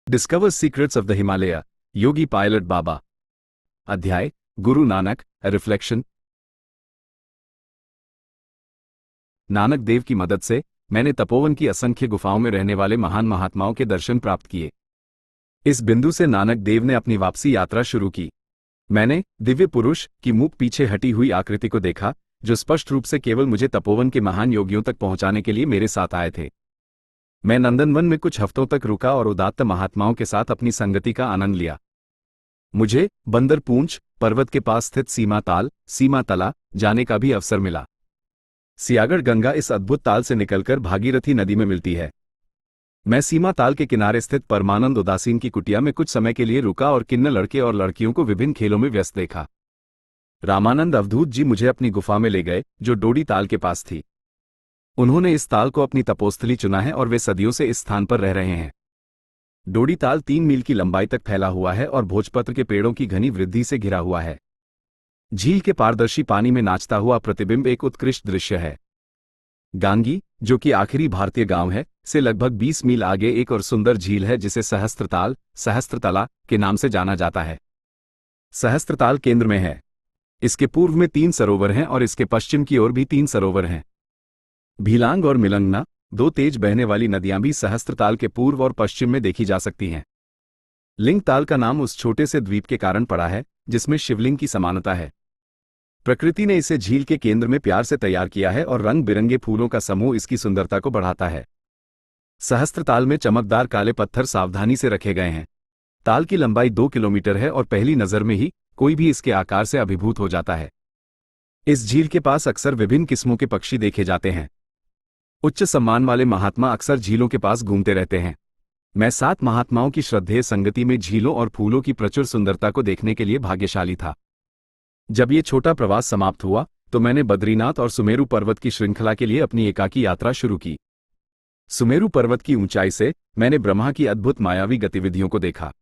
Discover secrets of the Himalaya, Yogi pilot Baba. अध्याय Guru Nanak, reflection. Nanak Dev की मदद से मैंने तपोवन की असंख्य गुफाओं में रहने वाले महान महात्माओं के दर्शन प्राप्त किए। इस बिंदु से नानक देव ने अपनी वापसी यात्रा शुरू की। मैंने दिव्य पुरुष की मुख पीछे हटी हुई आकृति को देखा, जो स्पष्ट रूप से केवल मुझे तपोवन के महान योगियों तक पहुंचाने के लिए मेरे साथ आए थे। मैं नंदनवन में कुछ हफ्तों तक रुका और उदात्त महात्माओं के साथ अपनी संगति का आनंद लिया। मुझे बंदरपूंछ पर्वत के पास स्थित सीमा तला जाने का भी अवसर मिला। सियागढ़ गंगा इस अद्भुत ताल से निकलकर भागीरथी नदी में मिलती है। मैं सीमा ताल के किनारे स्थित परमानंद उदासीन की कुटिया में कुछ समय के लिए रुका और किन्नर लड़के और लड़कियों को विभिन्न खेलों में व्यस्त देखा। रामानंद अवधूत जी मुझे अपनी गुफा में ले गए, जो डोडी ताल के पास थी। उन्होंने इस ताल को अपनी तपोस्थली चुना है और वे सदियों से इस स्थान पर रह रहे हैं। डोडी ताल 3 मील की लंबाई तक फैला हुआ है और भोजपत्र के पेड़ों की घनी वृद्धि से घिरा हुआ है। झील के पारदर्शी पानी में नाचता हुआ प्रतिबिंब एक उत्कृष्ट दृश्य है। गांगी, जो कि आखिरी भारतीय गांव है, से लगभग 20 मील आगे एक और सुंदर झील है जिसे सहस्त्रतला के नाम से जाना जाता है। सहस्त्रताल केंद्र में है। इसके पूर्व में 3 सरोवर हैं और इसके पश्चिम की ओर भी 3 सरोवर हैं। भीलांग और मिलंगना, 2 तेज बहने वाली नदियां भी सहस्त्रताल के पूर्व और पश्चिम में देखी जा सकती हैं। लिंग ताल का नाम उस छोटे से द्वीप के कारण पड़ा है जिसमें शिवलिंग की समानता है। प्रकृति ने इसे झील के केंद्र में प्यार से तैयार किया है और रंग बिरंगे फूलों का समूह इसकी सुंदरता को बढ़ाता है। सहस्त्रताल में चमकदार काले पत्थर सावधानी से रखे गए हैं। ताल की लंबाई 2 किलोमीटर है और पहली नजर में ही कोई भी इसके आकार से अभिभूत हो जाता है। इस झील के पास अक्सर विभिन्न किस्मों के पक्षी देखे जाते हैं। उच्च सम्मान वाले महात्मा अक्सर झीलों के पास घूमते रहते हैं। मैं 7 महात्माओं की श्रद्धेय संगति में झीलों और फूलों की प्रचुर सुंदरता को देखने के लिए भाग्यशाली था। जब ये छोटा प्रवास समाप्त हुआ तो मैंने बद्रीनाथ और सुमेरु पर्वत की श्रृंखला के लिए अपनी एकाकी यात्रा शुरू की। सुमेरु पर्वत की ऊंचाई से मैंने ब्रह्मा की अद्भुत मायावी गतिविधियों को देखा।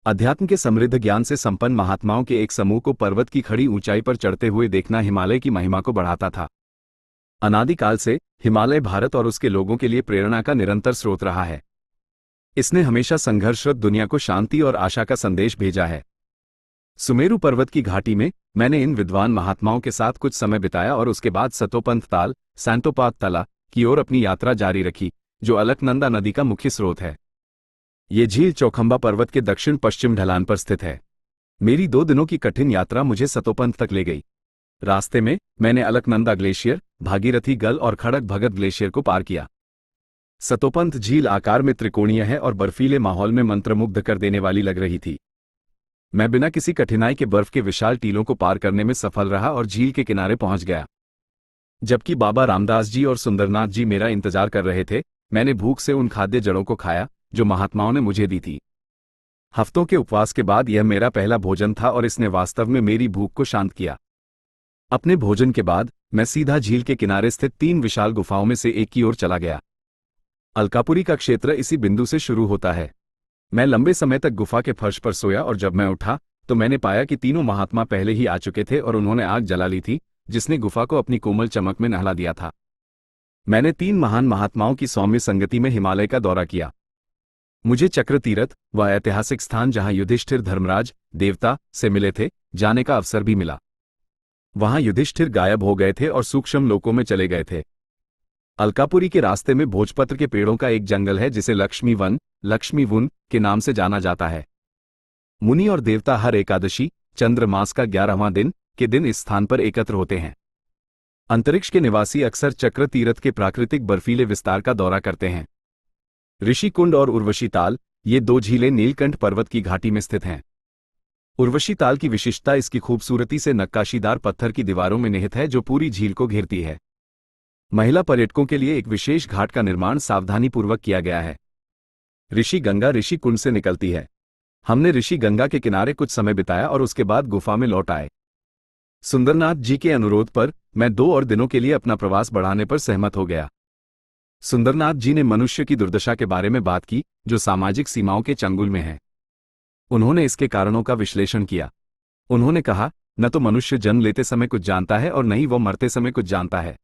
अध्यात्म के समृद्ध ज्ञान से संपन्न महात्माओं के एक समूह को पर्वत की खड़ी ऊंचाई पर चढ़ते हुए देखना हिमालय की महिमा को बढ़ाता था। अनादिकाल से हिमालय भारत और उसके लोगों के लिए प्रेरणा का निरंतर स्रोत रहा है। इसने हमेशा संघर्षरत दुनिया को शांति और आशा का संदेश भेजा है। सुमेरु पर्वत की घाटी में मैंने इन विद्वान महात्माओं के साथ कुछ समय बिताया और उसके बाद सतोपंथ ताल सैंतोपात तला की ओर अपनी यात्रा जारी रखी, जो अलकनंदा नदी का मुख्य स्रोत है। ये झील चौखंबा पर्वत के दक्षिण पश्चिम ढलान पर स्थित है। मेरी 2 दिनों की कठिन यात्रा मुझे सतोपंथ तक ले गई। रास्ते में मैंने अलकनंदा ग्लेशियर, भागीरथी गल और खड़क भगत ग्लेशियर को पार किया। सतोपंथ झील आकार में त्रिकोणीय है और बर्फीले माहौल में मंत्रमुग्ध कर देने वाली लग रही थी। मैं बिना किसी कठिनाई के बर्फ के विशाल टीलों को पार करने में सफल रहा और झील के किनारे पहुंच गया। जबकि बाबा रामदास जी और सुंदरनाथ जी मेरा इंतजार कर रहे थे, मैंने भूख से उन खाद्य जड़ों को खाया जो महात्माओं ने मुझे दी थी। हफ्तों के उपवास के बाद यह मेरा पहला भोजन था और इसने वास्तव में मेरी भूख को शांत किया। अपने भोजन के बाद मैं सीधा झील के किनारे स्थित 3 विशाल गुफाओं में से एक की ओर चला गया। अलकापुरी का क्षेत्र इसी बिंदु से शुरू होता है। मैं लंबे समय तक गुफा के फर्श पर सोया और जब मैं उठा तो मैंने पाया कि तीनों महात्मा पहले ही आ चुके थे और उन्होंने आग जला ली थी, जिसने गुफा को अपनी कोमल चमक में नहला दिया था। मैंने 3 महान महात्माओं की सौम्य संगति में हिमालय का दौरा किया। मुझे चक्र तीर्थ, वह ऐतिहासिक स्थान जहां युधिष्ठिर धर्मराज देवता से मिले थे, जाने का अवसर भी मिला। वहां युधिष्ठिर गायब हो गए थे और सूक्ष्म लोकों में चले गए थे। अलकापुरी के रास्ते में भोजपत्र के पेड़ों का एक जंगल है जिसे लक्ष्मीवन के नाम से जाना जाता है। मुनि और देवता हर एकादशी चंद्र मास का 11वां दिन के दिन इस स्थान पर एकत्र होते हैं। अंतरिक्ष के निवासी अक्सर चक्र तीर्थ के प्राकृतिक बर्फीले विस्तार का दौरा करते हैं। ऋषि कुंड और उर्वशी ताल, ये 2 झीलें नीलकंठ पर्वत की घाटी में स्थित हैं। उर्वशी ताल की विशिष्टता इसकी खूबसूरती से नक्काशीदार पत्थर की दीवारों में निहित है जो पूरी झील को घेरती है। महिला पर्यटकों के लिए एक विशेष घाट का निर्माण सावधानीपूर्वक किया गया है। ऋषि गंगा ऋषि कुंड से निकलती है। हमने ऋषि गंगा के किनारे कुछ समय बिताया और उसके बाद गुफा में लौट आए। सुंदरनाथ जी के अनुरोध पर मैं 2 और दिनों के लिए अपना प्रवास बढ़ाने पर सहमत हो गया। सुंदरनाथ जी ने मनुष्य की दुर्दशा के बारे में बात की, जो सामाजिक सीमाओं के चंगुल में है। उन्होंने इसके कारणों का विश्लेषण किया। उन्होंने कहा, न तो मनुष्य जन्म लेते समय कुछ जानता है और न ही वो मरते समय कुछ जानता है,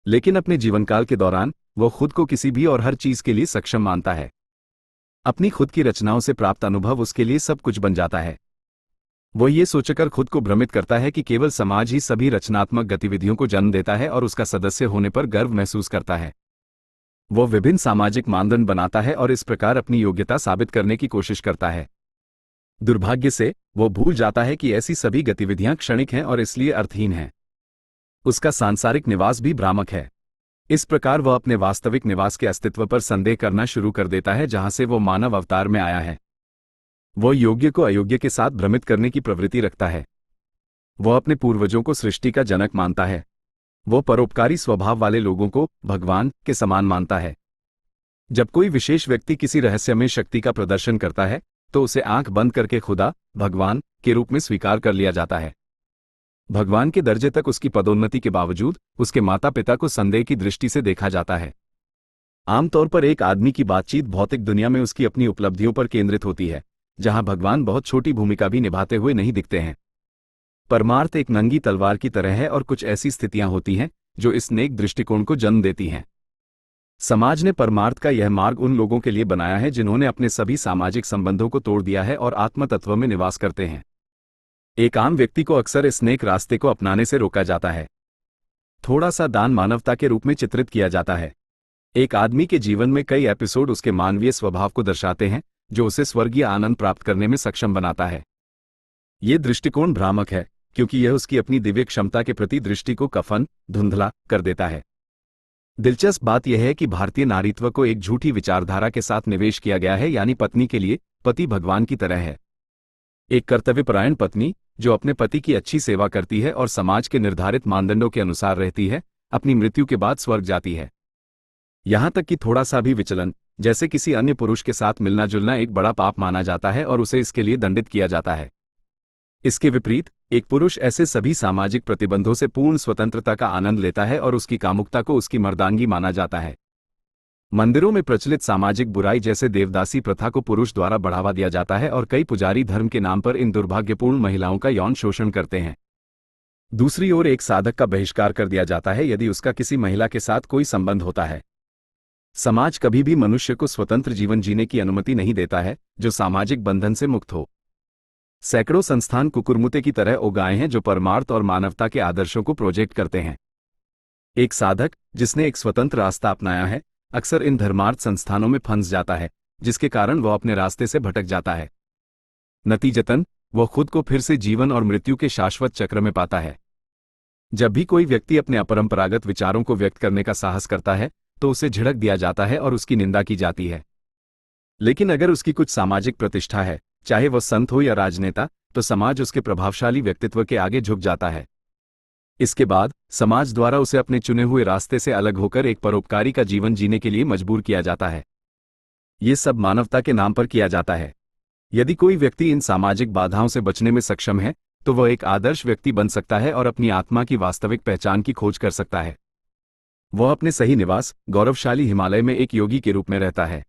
लेकिन अपने जीवनकाल के दौरान वो खुद को किसी भी और हर चीज के लिए सक्षम मानता है। अपनी खुद की रचनाओं से प्राप्त अनुभव उसके लिए सब कुछ बन जाता है। वो ये सोचकर खुद को भ्रमित करता है कि केवल समाज ही सभी रचनात्मक गतिविधियों को जन्म देता है और उसका सदस्य होने पर गर्व महसूस करता है। वो विभिन्न सामाजिक मानदंड बनाता है और इस प्रकार अपनी योग्यता साबित करने की कोशिश करता है। दुर्भाग्य से वो भूल जाता है कि ऐसी सभी गतिविधियां क्षणिक हैं और इसलिए अर्थहीन हैं। उसका सांसारिक निवास भी भ्रामक है। इस प्रकार वह अपने वास्तविक निवास के अस्तित्व पर संदेह करना शुरू कर देता है जहां से वो मानव अवतार में आया है। वह योग्य को अयोग्य के साथ भ्रमित करने की प्रवृत्ति रखता है। वह अपने पूर्वजों को सृष्टि का जनक मानता है। वो परोपकारी स्वभाव वाले लोगों को भगवान के समान मानता है। जब कोई विशेष व्यक्ति किसी रहस्यमय शक्ति का प्रदर्शन करता है तो उसे आंख बंद करके खुदा भगवान के रूप में स्वीकार कर लिया जाता है। भगवान के दर्जे तक उसकी पदोन्नति के बावजूद उसके माता पिता को संदेह की दृष्टि से देखा जाता है। आमतौर पर एक आदमी की बातचीत भौतिक दुनिया में उसकी अपनी उपलब्धियों पर केंद्रित होती है, जहां भगवान बहुत छोटी भूमिका भी निभाते हुए नहीं दिखते हैं। परमार्थ एक नंगी तलवार की तरह है और कुछ ऐसी स्थितियां होती हैं जो इस नेक दृष्टिकोण को जन्म देती हैं। समाज ने परमार्थ का यह मार्ग उन लोगों के लिए बनाया है जिन्होंने अपने सभी सामाजिक संबंधों को तोड़ दिया है और आत्म तत्व में निवास करते हैं। एक आम व्यक्ति को अक्सर इस नेक रास्ते को अपनाने से रोका जाता है। थोड़ा सा दान मानवता के रूप में चित्रित किया जाता है। एक आदमी के जीवन में कई एपिसोड उसके मानवीय स्वभाव को दर्शाते हैं जो उसे स्वर्गीय आनंद प्राप्त करने में सक्षम बनाता है। ये दृष्टिकोण भ्रामक है क्योंकि यह उसकी अपनी दिव्य क्षमता के प्रति दृष्टि को कफन धुंधला कर देता है। दिलचस्प बात यह है कि भारतीय नारीत्व को एक झूठी विचारधारा के साथ निवेश किया गया है, यानी पत्नी के लिए पति भगवान की तरह है। एक कर्तव्यपरायण पत्नी जो अपने पति की अच्छी सेवा करती है और समाज के निर्धारित मानदंडों के अनुसार रहती है, अपनी मृत्यु के बाद स्वर्ग जाती है। यहां तक कि थोड़ा सा भी विचलन, जैसे किसी अन्य पुरुष के साथ मिलना जुलना, एक बड़ा पाप माना जाता है और उसे इसके लिए दंडित किया जाता है। इसके विपरीत एक पुरुष ऐसे सभी सामाजिक प्रतिबंधों से पूर्ण स्वतंत्रता का आनंद लेता है और उसकी कामुकता को उसकी मर्दानगी माना जाता है। मंदिरों में प्रचलित सामाजिक बुराई जैसे देवदासी प्रथा को पुरुष द्वारा बढ़ावा दिया जाता है और कई पुजारी धर्म के नाम पर इन दुर्भाग्यपूर्ण महिलाओं का यौन शोषण करते हैं। दूसरी ओर एक साधक का बहिष्कार कर दिया जाता है यदि उसका किसी महिला के साथ कोई संबंध होता है। समाज कभी भी मनुष्य को स्वतंत्र जीवन जीने की अनुमति नहीं देता है जो सामाजिक बंधन से मुक्त हो। सैकड़ों संस्थान कुकुरमुते की तरह उगाए हैं जो परमार्थ और मानवता के आदर्शों को प्रोजेक्ट करते हैं। एक साधक जिसने एक स्वतंत्र रास्ता अपनाया है अक्सर इन धर्मार्थ संस्थानों में फंस जाता है, जिसके कारण वह अपने रास्ते से भटक जाता है। नतीजतन वह खुद को फिर से जीवन और मृत्यु के शाश्वत चक्र में पाता है। जब भी कोई व्यक्ति अपने अपरंपरागत विचारों को व्यक्त करने का साहस करता है तो उसे झिड़क दिया जाता है और उसकी निंदा की जाती है। लेकिन अगर उसकी कुछ सामाजिक प्रतिष्ठा है, चाहे वह संत हो या राजनेता, तो समाज उसके प्रभावशाली व्यक्तित्व के आगे झुक जाता है। इसके बाद समाज द्वारा उसे अपने चुने हुए रास्ते से अलग होकर एक परोपकारी का जीवन जीने के लिए मजबूर किया जाता है। ये सब मानवता के नाम पर किया जाता है। यदि कोई व्यक्ति इन सामाजिक बाधाओं से बचने में सक्षम है तो वह एक आदर्श व्यक्ति बन सकता है और अपनी आत्मा की वास्तविक पहचान की खोज कर सकता है। वह अपने सही निवास गौरवशाली हिमालय में एक योगी के रूप में रहता है।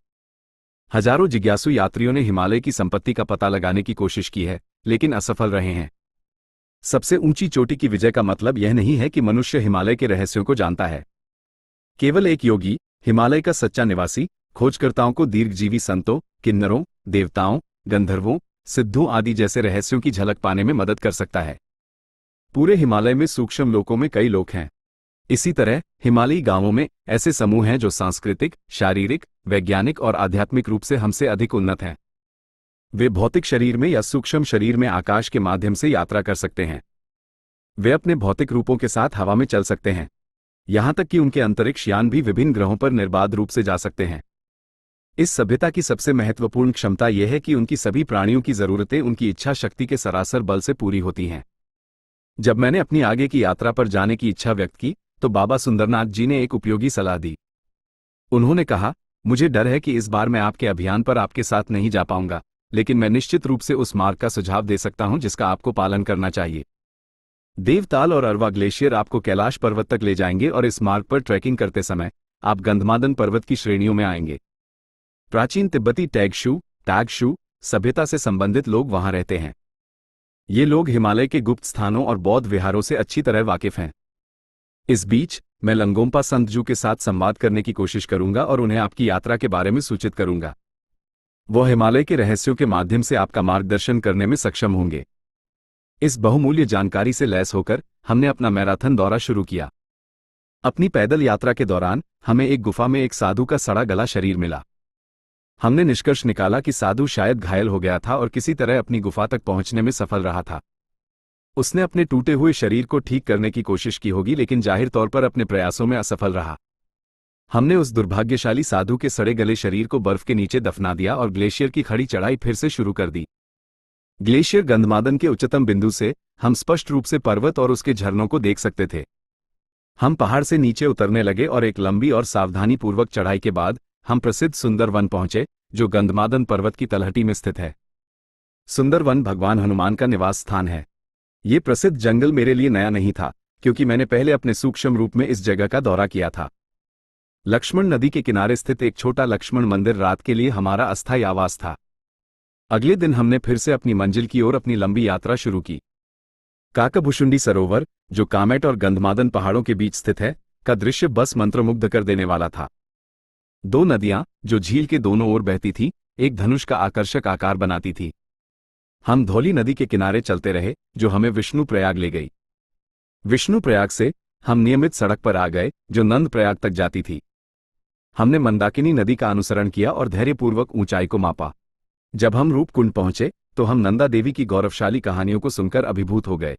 हजारों जिज्ञासु यात्रियों ने हिमालय की संपत्ति का पता लगाने की कोशिश की है लेकिन असफल रहे हैं। सबसे ऊंची चोटी की विजय का मतलब यह नहीं है कि मनुष्य हिमालय के रहस्यों को जानता है। केवल एक योगी, हिमालय का सच्चा निवासी, खोजकर्ताओं को दीर्घजीवी संतों, किन्नरों, देवताओं, गंधर्वों, सिद्धों आदि जैसे रहस्यों की झलक पाने में मदद कर सकता है। पूरे हिमालय में सूक्ष्म लोकों में कई लोक हैं। इसी तरह हिमालयी गांवों में ऐसे समूह हैं जो सांस्कृतिक, शारीरिक, वैज्ञानिक और आध्यात्मिक रूप से हमसे अधिक उन्नत हैं। वे भौतिक शरीर में या सूक्ष्म शरीर में आकाश के माध्यम से यात्रा कर सकते हैं। वे अपने भौतिक रूपों के साथ हवा में चल सकते हैं। यहां तक कि उनके अंतरिक्ष यान भी विभिन्न ग्रहों पर निर्बाध रूप से जा सकते हैं। इस सभ्यता की सबसे महत्वपूर्ण क्षमता यह है कि उनकी सभी प्राणियों की जरूरतें उनकी इच्छा शक्ति के सरासर बल से पूरी होती हैं। जब मैंने अपनी आगे की यात्रा पर जाने की इच्छा व्यक्त की तो बाबा सुंदरनाथ जी ने एक उपयोगी सलाह दी। उन्होंने कहा, मुझे डर है कि इस बार मैं आपके अभियान पर आपके साथ नहीं जा पाऊंगा, लेकिन मैं निश्चित रूप से उस मार्ग का सुझाव दे सकता हूं जिसका आपको पालन करना चाहिए। देवताल और अरवा ग्लेशियर आपको कैलाश पर्वत तक ले जाएंगे और इस मार्ग पर ट्रैकिंग करते समय आप गंधमादन पर्वत की श्रेणियों में आएंगे। प्राचीन तिब्बती टैगशू सभ्यता से संबंधित लोग वहां रहते हैं। ये लोग हिमालय के गुप्त स्थानों और बौद्ध विहारों से अच्छी तरह वाकिफ हैं। इस बीच मैं लंगोम्पा संतजू के साथ संवाद करने की कोशिश करूंगा और उन्हें आपकी यात्रा के बारे में सूचित करूंगा। वो हिमालय के रहस्यों के माध्यम से आपका मार्गदर्शन करने में सक्षम होंगे। इस बहुमूल्य जानकारी से लैस होकर हमने अपना मैराथन दौरा शुरू किया। अपनी पैदल यात्रा के दौरान हमें एक गुफा में एक साधु का सड़ा गला शरीर मिला। हमने निष्कर्ष निकाला कि साधु शायद घायल हो गया था और किसी तरह अपनी गुफा तक पहुंचने में सफल रहा था। उसने अपने टूटे हुए शरीर को ठीक करने की कोशिश की होगी, लेकिन जाहिर तौर पर अपने प्रयासों में असफल रहा। हमने उस दुर्भाग्यशाली साधु के सड़े गले शरीर को बर्फ के नीचे दफना दिया और ग्लेशियर की खड़ी चढ़ाई फिर से शुरू कर दी। ग्लेशियर गंधमादन के उच्चतम बिंदु से हम स्पष्ट रूप से पर्वत और उसके झरनों को देख सकते थे। हम पहाड़ से नीचे उतरने लगे और एक लंबी और सावधानीपूर्वक चढ़ाई के बाद हम प्रसिद्ध सुंदरवन पहुंचे, जो गंधमादन पर्वत की तलहटी में स्थित है। सुंदरवन भगवान हनुमान का निवास स्थान है। ये प्रसिद्ध जंगल मेरे लिए नया नहीं था, क्योंकि मैंने पहले अपने सूक्ष्म रूप में इस जगह का दौरा किया था। लक्ष्मण नदी के किनारे स्थित एक छोटा लक्ष्मण मंदिर रात के लिए हमारा अस्थायी आवास था। अगले दिन हमने फिर से अपनी मंजिल की ओर अपनी लंबी यात्रा शुरू की। काकभुशुंडी सरोवर, जो कामेट और गंधमादन पहाड़ों के बीच स्थित है, का दृश्य बस मंत्रमुग्ध कर देने वाला था। दो नदियां, जो झील के दोनों ओर बहती थीं, एक धनुष का आकर्षक आकार बनाती थी। हम धौली नदी के किनारे चलते रहे, जो हमें विष्णु प्रयाग ले गई। विष्णु प्रयाग से हम नियमित सड़क पर आ गए, जो नंद प्रयाग तक जाती थी। हमने मंदाकिनी नदी का अनुसरण किया और धैर्यपूर्वक ऊंचाई को मापा। जब हम रूपकुंड पहुंचे तो हम नंदा देवी की गौरवशाली कहानियों को सुनकर अभिभूत हो गए।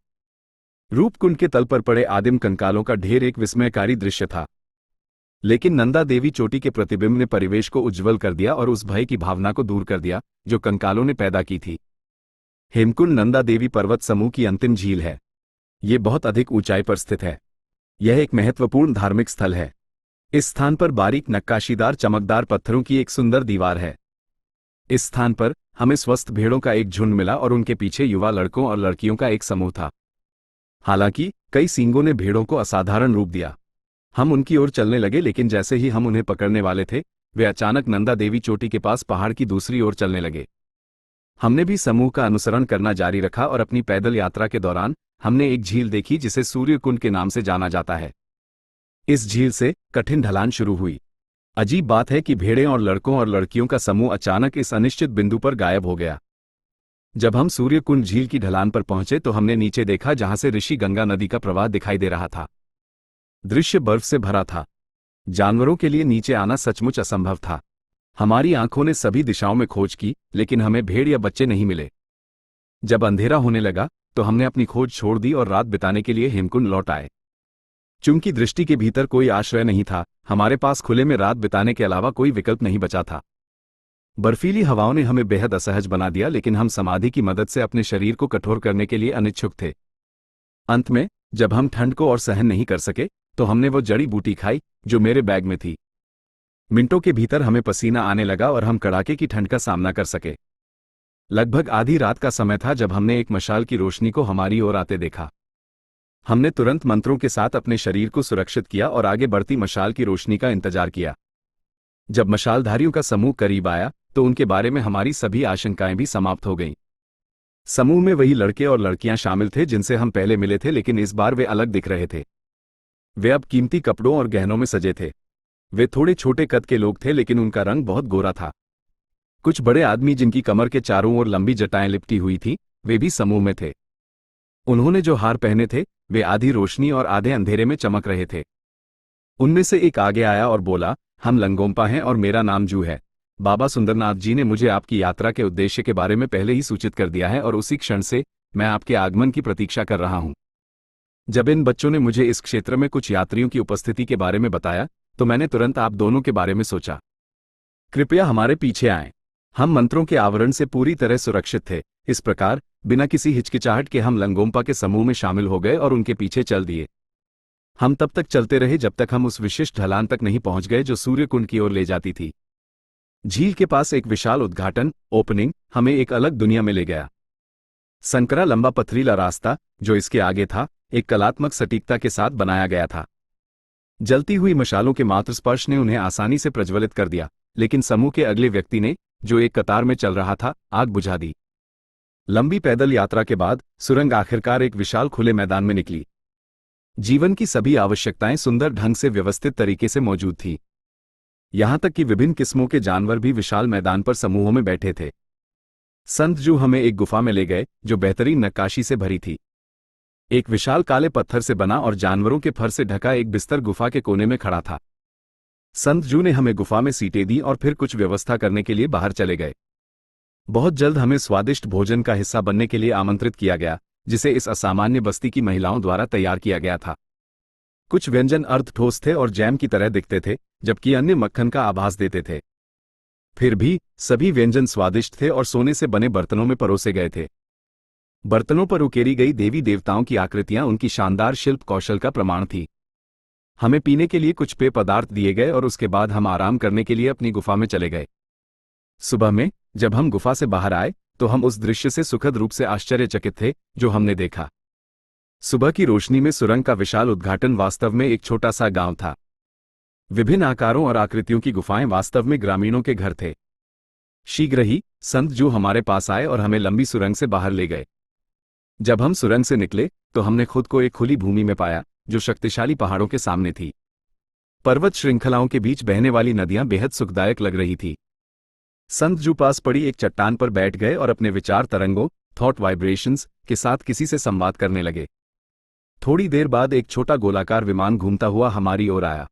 रूपकुंड के तल पर पड़े आदिम कंकालों का ढेर एक विस्मयकारी दृश्य था, लेकिन नंदा देवी चोटी के प्रतिबिंब ने परिवेश को उज्ज्वल कर दिया और उस भय की भावना को दूर कर दिया जो कंकालों ने पैदा की थी। हेमकुंड नंदा देवी पर्वत समूह की अंतिम झील है। ये बहुत अधिक ऊंचाई पर स्थित है। यह एक महत्वपूर्ण धार्मिक स्थल है। इस स्थान पर बारीक नक्काशीदार चमकदार पत्थरों की एक सुंदर दीवार है। इस स्थान पर हमें स्वस्थ भेड़ों का एक झुंड मिला और उनके पीछे युवा लड़कों और लड़कियों का एक समूह था। हालांकि कई सींगों ने भेड़ों को असाधारण रूप दिया। हम उनकी ओर चलने लगे, लेकिन जैसे ही हम उन्हें पकड़ने वाले थे, वे अचानक नंदा देवी चोटी के पास पहाड़ की दूसरी ओर चलने लगे। हमने भी समूह का अनुसरण करना जारी रखा और अपनी पैदल यात्रा के दौरान हमने एक झील देखी जिसे सूर्यकुंड के नाम से जाना जाता है। इस झील से कठिन ढलान शुरू हुई। अजीब बात है कि भेड़ें और लड़कों और लड़कियों का समूह अचानक इस अनिश्चित बिंदु पर गायब हो गया। जब हम सूर्यकुंड झील की ढलान पर पहुंचे तो हमने नीचे देखा, जहां से ऋषि गंगा नदी का प्रवाह दिखाई दे रहा था। दृश्य बर्फ से भरा था। जानवरों के लिए नीचे आना सचमुच असंभव था। हमारी आंखों ने सभी दिशाओं में खोज की, लेकिन हमें भेड़ या बच्चे नहीं मिले। जब अंधेरा होने लगा तो हमने अपनी खोज छोड़ दी और रात बिताने के लिए हेमकुंड लौट आए। चूंकि दृष्टि के भीतर कोई आश्रय नहीं था, हमारे पास खुले में रात बिताने के अलावा कोई विकल्प नहीं बचा था। बर्फीली हवाओं ने हमें बेहद असहज बना दिया, लेकिन हम समाधि की मदद से अपने शरीर को कठोर करने के लिए अनिच्छुक थे। अंत में जब हम ठंड को और सहन नहीं कर सके तो हमने वो जड़ी बूटी खाई जो मेरे बैग में थी। मिनटों के भीतर हमें पसीना आने लगा और हम कड़ाके की ठंड का सामना कर सके। लगभग आधी रात का समय था जब हमने एक मशाल की रोशनी को हमारी ओर आते देखा। हमने तुरंत मंत्रों के साथ अपने शरीर को सुरक्षित किया और आगे बढ़ती मशाल की रोशनी का इंतजार किया। जब मशालधारियों का समूह करीब आया तो उनके बारे में हमारी सभी आशंकाएं भी समाप्त हो गईं। समूह में वही लड़के और लड़कियां शामिल थे जिनसे हम पहले मिले थे, लेकिन इस बार वे अलग दिख रहे थे। वे अब कीमती कपड़ों और गहनों में सजे थे। वे थोड़े छोटे कद के लोग थे, लेकिन उनका रंग बहुत गोरा था। कुछ बड़े आदमी जिनकी कमर के चारों ओर लंबी जटाएं लिपटी हुई थीं, वे भी समूह में थे। उन्होंने जो हार पहने थे वे आधी रोशनी और आधे अंधेरे में चमक रहे थे। उनमें से एक आगे आया और बोला, हम लंगोम्पा हैं और मेरा नाम जू है। बाबा सुंदरनाथ जी ने मुझे आपकी यात्रा के उद्देश्य के बारे में पहले ही सूचित कर दिया है और उसी क्षण से मैं आपके आगमन की प्रतीक्षा कर रहा हूं। जब इन बच्चों ने मुझे इस क्षेत्र में कुछ यात्रियों की उपस्थिति के बारे में बताया तो मैंने तुरंत आप दोनों के बारे में सोचा। कृपया हमारे पीछे आएं। हम मंत्रों के आवरण से पूरी तरह सुरक्षित थे। इस प्रकार बिना किसी हिचकिचाहट के हम लंगोम्पा के समूह में शामिल हो गए और उनके पीछे चल दिए। हम तब तक चलते रहे जब तक हम उस विशिष्ट ढलान तक नहीं पहुंच गए जो सूर्यकुंड की ओर ले जाती थी। झील के पास एक विशाल उद्घाटन ओपनिंग हमें एक अलग दुनिया में ले गया। संकरा लंबा पथरीला रास्ता जो इसके आगे था एक कलात्मक सटीकता के साथ बनाया गया था। जलती हुई मशालों के मात्र स्पर्श ने उन्हें आसानी से प्रज्वलित कर दिया, लेकिन समूह के अगले व्यक्ति ने, जो एक कतार में चल रहा था, आग बुझा दी। लंबी पैदल यात्रा के बाद सुरंग आखिरकार एक विशाल खुले मैदान में निकली। जीवन की सभी आवश्यकताएं सुंदर ढंग से व्यवस्थित तरीके से मौजूद थी। यहां तक कि विभिन्न किस्मों के जानवर भी विशाल मैदान पर समूहों में बैठे थे। संत जू हमें एक गुफा में ले गए जो बेहतरीन नक्काशी से भरी थी। एक विशाल काले पत्थर से बना और जानवरों के फर से ढका एक बिस्तर गुफा के कोने में खड़ा था। संत जू ने हमें गुफा में सीटें दी और फिर कुछ व्यवस्था करने के लिए बाहर चले गए। बहुत जल्द हमें स्वादिष्ट भोजन का हिस्सा बनने के लिए आमंत्रित किया गया, जिसे इस असामान्य बस्ती की महिलाओं द्वारा तैयार किया गया था। कुछ व्यंजन अर्ध ठोस थे और जैम की तरह दिखते थे, जबकि अन्य मक्खन का आभास देते थे। फिर भी सभी व्यंजन स्वादिष्ट थे और सोने से बने बर्तनों में परोसे गए थे। बर्तनों पर उकेरी गई देवी देवताओं की आकृतियां उनकी शानदार शिल्प कौशल का प्रमाण थी। हमें पीने के लिए कुछ पेय पदार्थ दिए गए और उसके बाद हम आराम करने के लिए अपनी गुफा में चले गए। सुबह में जब हम गुफा से बाहर आए तो हम उस दृश्य से सुखद रूप से आश्चर्यचकित थे जो हमने देखा। सुबह की रोशनी में सुरंग का विशाल उद्घाटन वास्तव में एक छोटा सा गांव था। विभिन्न आकारों और आकृतियों की गुफाएं वास्तव में ग्रामीणों के घर थे। शीघ्र ही संत जू हमारे पास आए और हमें लंबी सुरंग से बाहर ले गए। जब हम सुरंग से निकले तो हमने खुद को एक खुली भूमि में पाया जो शक्तिशाली पहाड़ों के सामने थी। पर्वत श्रृंखलाओं के बीच बहने वाली नदियां बेहद सुखदायक लग रही थी। संत जू पास पड़ी एक चट्टान पर बैठ गए और अपने विचार तरंगों थॉट वाइब्रेशंस के साथ किसी से संवाद करने लगे। थोड़ी देर बाद एक छोटा गोलाकार विमान घूमता हुआ हमारी ओर आया।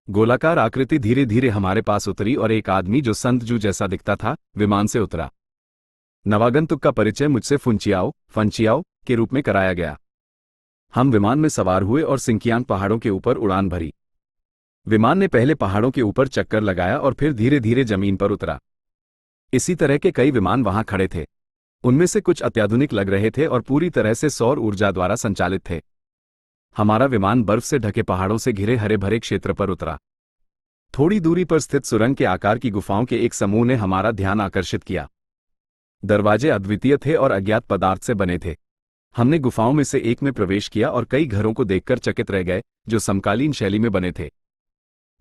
गोलाकार आकृति धीरे धीरे हमारे पास उतरी और एक आदमी जो संत जू जैसा दिखता था विमान से उतरा। नवागंतुक का परिचय मुझसे फंचियाओ के रूप में कराया गया। हम विमान में सवार हुए और सिंकियांग पहाड़ों के ऊपर उड़ान भरी। विमान ने पहले पहाड़ों के ऊपर चक्कर लगाया और फिर धीरे धीरे जमीन पर उतरा। इसी तरह के कई विमान वहां खड़े थे। उनमें से कुछ अत्याधुनिक लग रहे थे और पूरी तरह से सौर ऊर्जा द्वारा संचालित थे। हमारा विमान बर्फ से ढके पहाड़ों से घिरे हरे भरे क्षेत्र पर उतरा। थोड़ी दूरी पर स्थित सुरंग के आकार की गुफाओं के एक समूह ने हमारा ध्यान आकर्षित किया। दरवाजे अद्वितीय थे और अज्ञात पदार्थ से बने थे। हमने गुफाओं में से एक में प्रवेश किया और कई घरों को देखकर चकित रह गए जो समकालीन शैली में बने थे।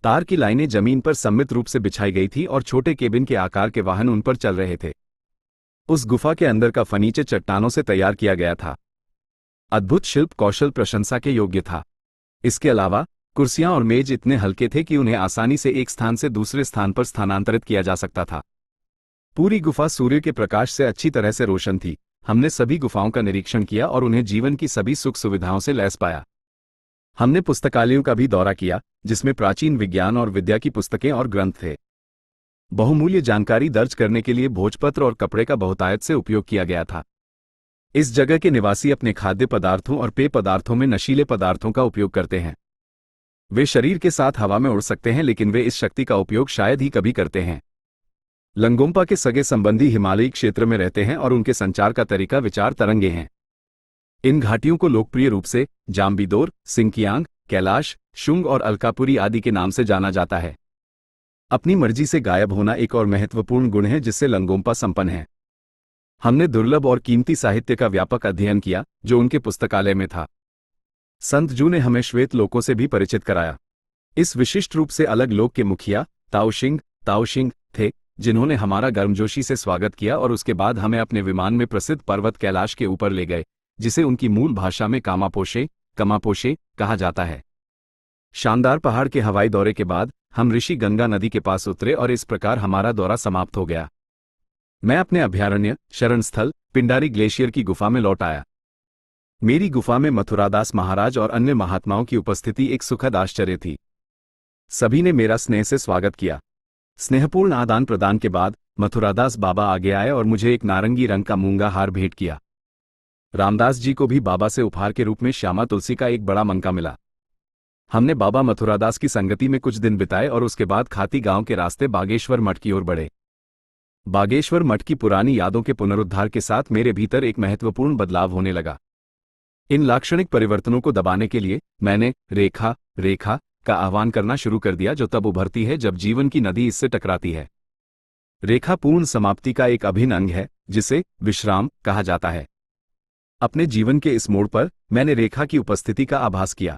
तार की लाइनें जमीन पर सममित रूप से बिछाई गई थी और छोटे केबिन के आकार के वाहन उन पर चल रहे थे। उस गुफा के अंदर का फर्नीचर चट्टानों से तैयार किया गया था। अद्भुत शिल्प कौशल प्रशंसा के योग्य था। इसके अलावा कुर्सियां और मेज इतने हल्के थे कि उन्हें आसानी से एक स्थान से दूसरे स्थान पर स्थानांतरित किया जा सकता था। पूरी गुफा सूर्य के प्रकाश से अच्छी तरह से रोशन थी। हमने सभी गुफाओं का निरीक्षण किया और उन्हें जीवन की सभी सुख सुविधाओं से लैस पाया। हमने पुस्तकालयों का भी दौरा किया जिसमें प्राचीन विज्ञान और विद्या की पुस्तकें और ग्रंथ थे। बहुमूल्य जानकारी दर्ज करने के लिए भोजपत्र और कपड़े का बहुतायत से उपयोग किया गया था। इस जगह के निवासी अपने खाद्य पदार्थों और पेय पदार्थों में नशीले पदार्थों का उपयोग करते हैं। वे शरीर के साथ हवा में उड़ सकते हैं लेकिन वे इस शक्ति का उपयोग शायद ही कभी करते हैं। लंगोंपा के सगे संबंधी हिमालयी क्षेत्र में रहते हैं और उनके संचार का तरीका विचार तरंगे हैं। इन घाटियों को लोकप्रिय रूप से जाम्बिदोर, सिंकियांग, कैलाश, शुंग और अलकापुरी आदि के नाम से जाना जाता है। अपनी मर्जी से गायब होना एक और महत्वपूर्ण गुण है जिससे लंगोंपा संपन्न है। हमने दुर्लभ और कीमती साहित्य का व्यापक अध्ययन किया जो उनके पुस्तकालय में था। संत जू ने हमें श्वेत लोकों से भी परिचित कराया। इस विशिष्ट रूप से अलग लोक के मुखिया ताओशिंग थे जिन्होंने हमारा गर्मजोशी से स्वागत किया और उसके बाद हमें अपने विमान में प्रसिद्ध पर्वत कैलाश के ऊपर ले गए जिसे उनकी मूल भाषा में कमापोशे कहा जाता है। शानदार पहाड़ के हवाई दौरे के बाद हम ऋषि गंगा नदी के पास उतरे और इस प्रकार हमारा दौरा समाप्त हो गया। मैं अपने अभयारण्य शरण स्थल पिंडारी ग्लेशियर की गुफा में लौट आया। मेरी गुफा में मथुरादास महाराज और अन्य महात्माओं की उपस्थिति एक सुखद आश्चर्य थी। सभी ने मेरा स्नेह से स्वागत किया। स्नेहपूर्ण आदान प्रदान के बाद मथुरादास बाबा आगे आए और मुझे एक नारंगी रंग का मूंगा हार भेंट किया। रामदास जी को भी बाबा से उपहार के रूप में श्यामा तुलसी का एक बड़ा मंका मिला। हमने बाबा मथुरादास की संगति में कुछ दिन बिताए और उसके बाद खाती गांव के रास्ते बागेश्वर मठ की ओर बढ़े। बागेश्वर मठ की पुरानी यादों के पुनरुद्धार के साथ मेरे भीतर एक महत्वपूर्ण बदलाव होने लगा। इन लाक्षणिक परिवर्तनों को दबाने के लिए मैंने रेखा का आह्वान करना शुरू कर दिया जो तब उभरती है जब जीवन की नदी इससे टकराती है। रेखा पूर्ण समाप्ति का एक अभिन्न अंग है जिसे विश्राम कहा जाता है। अपने जीवन के इस मोड़ पर मैंने रेखा की उपस्थिति का आभास किया।